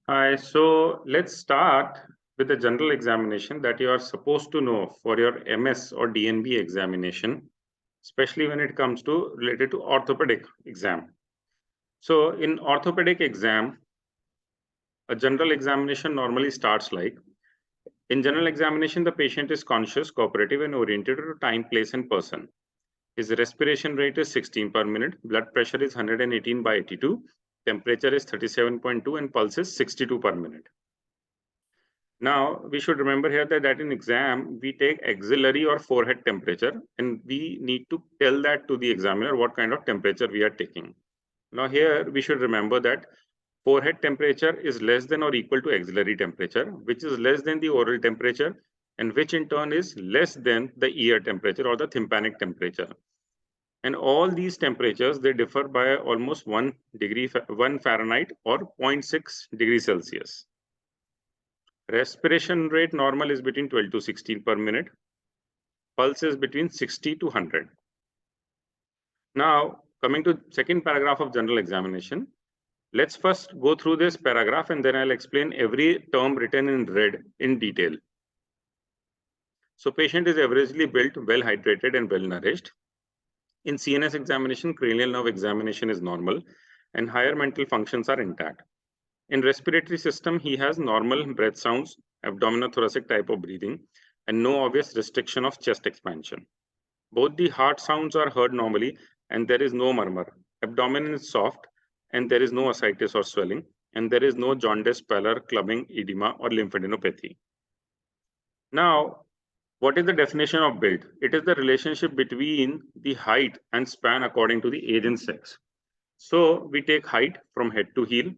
Hi, so let's start with the general examination that you are supposed to know for your MS or DNB examination, especially when it comes to related to orthopedic exam. So in orthopedic exam, a general examination normally starts like, in general examination, the patient is conscious, cooperative and oriented to time, place and person. His respiration rate is 16 per minute, blood pressure is 118/82, temperature is 37.2 and pulse is 62 per minute. Now, we should remember here that in exam, we take axillary or forehead temperature, and we need to tell that to the examiner what kind of temperature we are taking. Now, here we should remember that forehead temperature is less than or equal to axillary temperature, which is less than the oral temperature, and which in turn is less than the ear temperature or the tympanic temperature. And all these temperatures, they differ by almost 1 Fahrenheit or 0.6 degrees Celsius. Respiration rate normal is between 12 to 16 per minute. Pulse is between 60 to 100. Now, coming to second paragraph of general examination, let's first go through this paragraph and then I'll explain every term written in red in detail. So patient is averagely built, well hydrated and well nourished. In CNS examination, cranial nerve examination is normal and higher mental functions are intact. In respiratory system, he has normal breath sounds, abdominothoracic type of breathing, and no obvious restriction of chest expansion. Both the heart sounds are heard normally, and there is no murmur. Abdomen is soft, and there is no ascites or swelling, and there is no jaundice, pallor, clubbing, edema, or lymphadenopathy. Now, what is the definition of build? It is the relationship between the height and span according to the age and sex. So we take height from head to heel.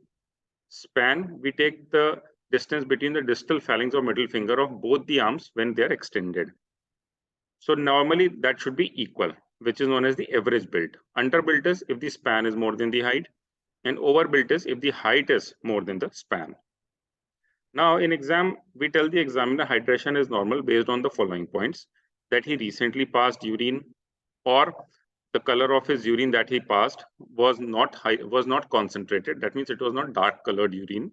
Span, we take the distance between the distal phalanx or middle finger of both the arms when they are extended. So normally that should be equal, which is known as the average build. Underbuilt is if the span is more than the height, and overbuilt is if the height is more than the span. Now in exam, we tell the examiner hydration is normal based on the following points: that he recently passed urine, or the color of his urine that he passed was not concentrated. That means it was not dark colored urine.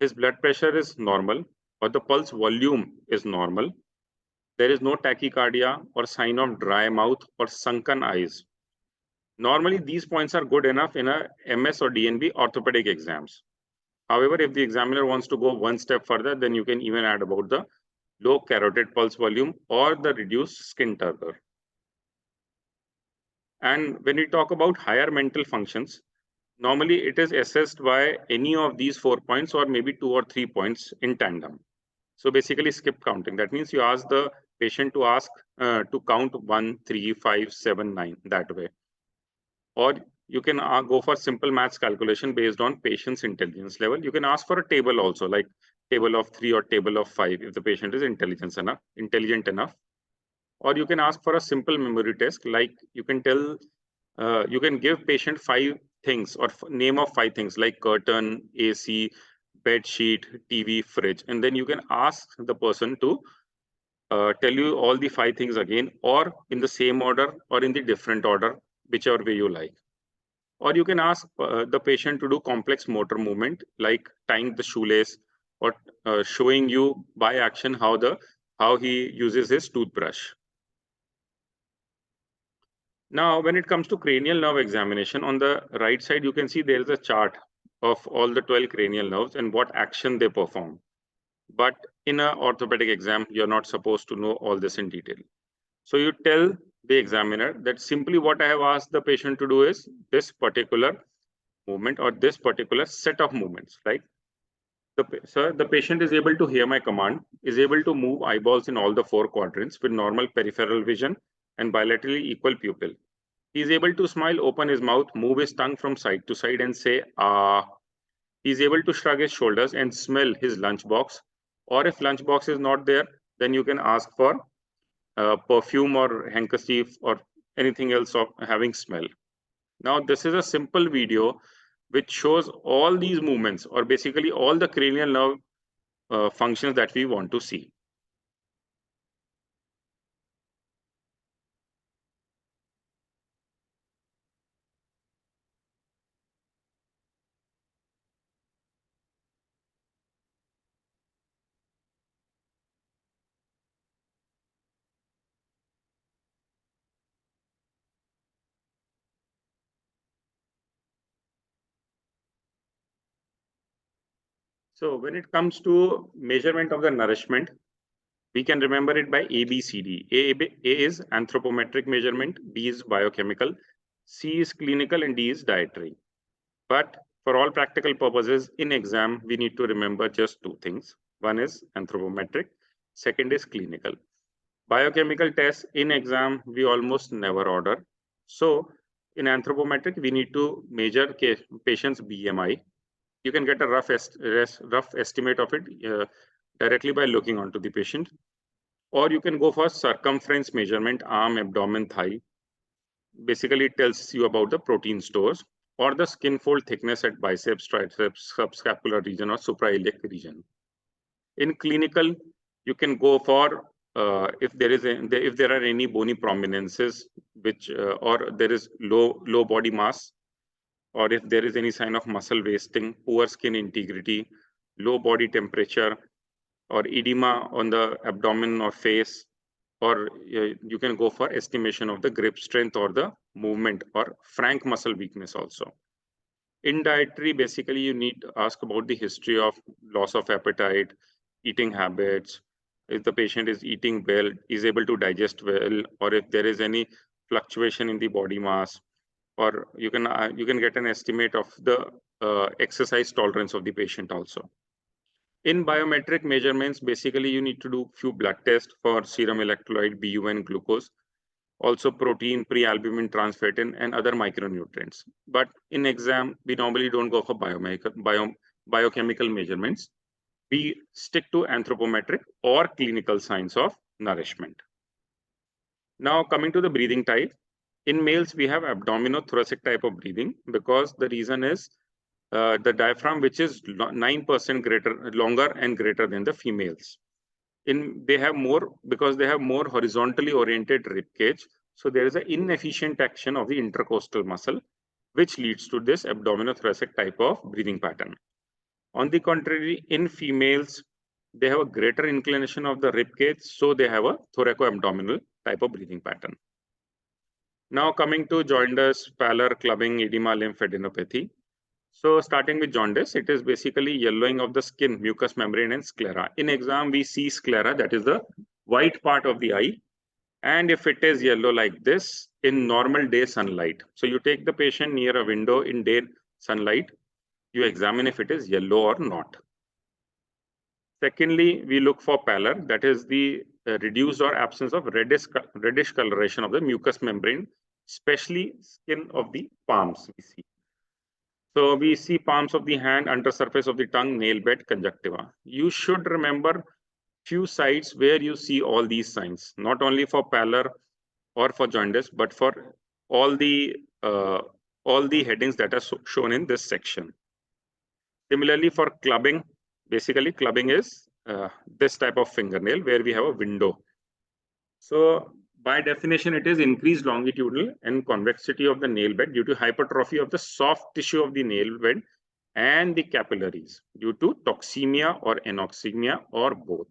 His blood pressure is normal, or the pulse volume is normal. There is no tachycardia or sign of dry mouth or sunken eyes. Normally, these points are good enough in a MS or DNB orthopedic exams. However, if the examiner wants to go one step further, then you can even add about the low carotid pulse volume or the reduced skin turgor. And when we talk about higher mental functions, normally it is assessed by any of these 4 points or maybe 2 or 3 points in tandem. So basically skip counting. That means you ask the patient to count 1, 3, 5, 7, 9 that way. Or you can go for simple maths calculation based on patient's intelligence level. You can ask for a table also, like table of 3 or table of 5 if the patient is intelligent enough. Or you can ask for a simple memory test, like you can give patient 5 things or name of 5 things like curtain, AC, bed sheet, TV, fridge, and then you can ask the person to tell you all the 5 things again, or in the same order or in the different order, whichever way you like. Or you can ask the patient to do complex motor movement like tying the shoelace, or showing you by action how he uses his toothbrush. Now, when it comes to cranial nerve examination, on the right side, you can see there is a chart of all the 12 cranial nerves and what action they perform. But in an orthopedic exam, you're not supposed to know all this in detail. So you tell the examiner that simply what I have asked the patient to do is this particular movement or this particular set of movements. Like, sir, the patient is able to hear my command, is able to move eyeballs in all the 4 quadrants with normal peripheral vision and bilaterally equal pupil. He is able to smile, open his mouth, move his tongue from side to side and say, ah. He is able to shrug his shoulders and smell his lunchbox. Or if lunchbox is not there, then you can ask for perfume or handkerchief or anything else of having smell. Now, this is a simple video which shows all these movements or basically all the cranial nerve functions that we want to see. So when it comes to measurement of the nourishment, we can remember it by ABCD. A is anthropometric measurement, B is biochemical, C is clinical, and D is dietary. But for all practical purposes, in exam, we need to remember just two things. One is anthropometric, second is clinical. Biochemical tests in exam, we almost never order. So in anthropometric, we need to measure patient's BMI. You can get a rough estimate of it directly by looking onto the patient. Or you can go for circumference measurement, arm, abdomen, thigh. Basically, it tells you about the protein stores, or the skin fold thickness at biceps, triceps, subscapular region, or suprailiac region. In clinical, you can go for if there are any bony prominences, which or there is low body mass, or if there is any sign of muscle wasting, poor skin integrity, low body temperature, or edema on the abdomen or face, or you can go for estimation of the grip strength or the movement or frank muscle weakness also. In dietary, basically, you need to ask about the history of loss of appetite, eating habits, if the patient is eating well, is able to digest well, or if there is any fluctuation in the body mass, or you can get an estimate of the exercise tolerance of the patient also. In biometric measurements, basically you need to do few blood tests for serum electrolyte, BUN, glucose, also protein, prealbumin, transferrin, and other micronutrients. But in exam, we normally don't go for biochemical measurements. We stick to anthropometric or clinical signs of nourishment. Now coming to the breathing type, in males we have abdominothoracic type of breathing, because the reason is the diaphragm, which is 9% longer and greater than the females. They have more horizontally oriented rib cage, so there is an inefficient action of the intercostal muscle, which leads to this abdominothoracic type of breathing pattern. On the contrary, in females, they have a greater inclination of the rib cage, so they have a thoraco-abdominal type of breathing pattern. Now coming to jaundice, pallor, clubbing, edema, lymphadenopathy. So starting with jaundice, it is basically yellowing of the skin, mucous membrane, and sclera. In exam, we see sclera, that is the white part of the eye. And if it is yellow like this in normal day sunlight, so you take the patient near a window in day sunlight, you examine if it is yellow or not. Secondly, we look for pallor, that is the reduced or absence of reddish coloration of the mucous membrane, especially skin of the palms we see. So we see palms of the hand, undersurface of the tongue, nail bed, conjunctiva. You should remember few sites where you see all these signs, not only for pallor or for jaundice, but for all the headings that are shown in this section. Similarly, for clubbing, basically clubbing is this type of fingernail where we have a window. So by definition, it is increased longitudinal and convexity of the nail bed due to hypertrophy of the soft tissue of the nail bed and the capillaries due to toxemia or anoxemia or both.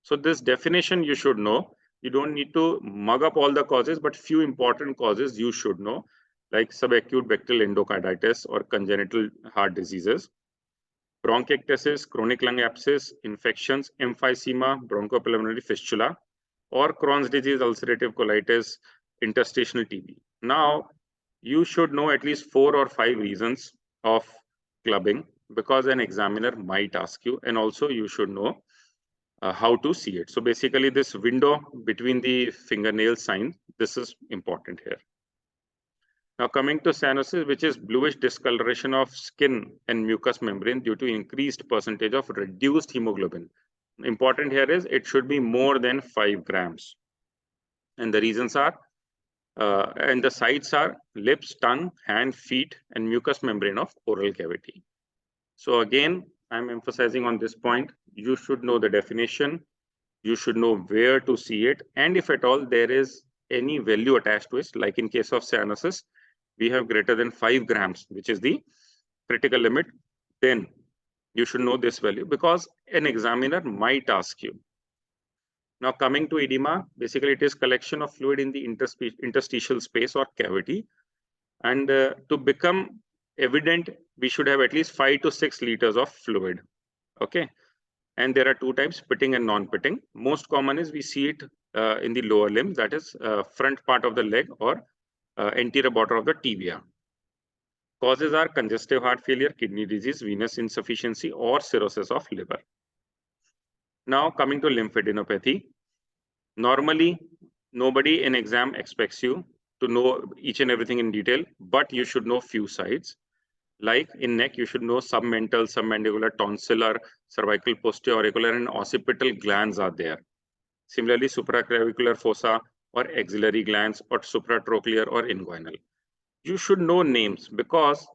So this definition you should know. You don't need to mug up all the causes, but few important causes you should know, like subacute bacterial endocarditis or congenital heart diseases, bronchiectasis, chronic lung abscess, infections, emphysema, bronchopulmonary fistula, or Crohn's disease, ulcerative colitis, interstitial TB. Now, you should know at least 4 or 5 reasons of clubbing, because an examiner might ask you, and also you should know how to see it. So basically this window between the fingernail sign, this is important here. Now coming to cyanosis, which is bluish discoloration of skin and mucous membrane due to increased percentage of reduced hemoglobin. Important here is it should be more than 5 grams. And the reasons are, and the sites are lips, tongue, hand, feet, and mucous membrane of oral cavity. So again, I'm emphasizing on this point, you should know the definition, you should know where to see it, and if at all there is any value attached to it, like in case of cyanosis, we have greater than 5 grams, which is the critical limit, then you should know this value, because an examiner might ask you. Now coming to edema, basically it is collection of fluid in the interstitial space or cavity. And to become evident, we should have at least 5 to 6 liters of fluid. Okay. And there are two types, pitting and non-pitting. Most common is we see it in the lower limb, that is front part of the leg or anterior border of the tibia. Causes are congestive heart failure, kidney disease, venous insufficiency, or cirrhosis of liver. Now coming to lymphadenopathy. Normally, nobody in exam expects you to know each and everything in detail, but you should know few sides. Like in neck, you should know submental, submandibular, tonsillar, cervical, posteroauricular, and occipital glands are there. Similarly, supraclavicular fossa or axillary glands or supratrochlear or inguinal. You should know names because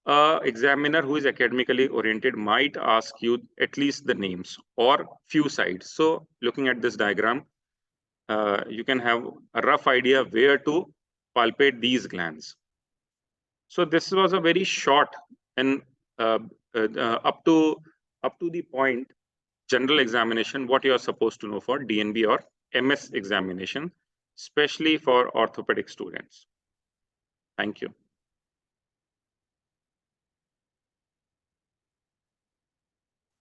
an examiner who is academically oriented might ask you at least the names or few sides. So looking at this diagram, you can have a rough idea where to palpate these glands. So this was a very short and up to the point general examination, what you are supposed to know for DNB or MS examination, especially for orthopedic students. Thank you.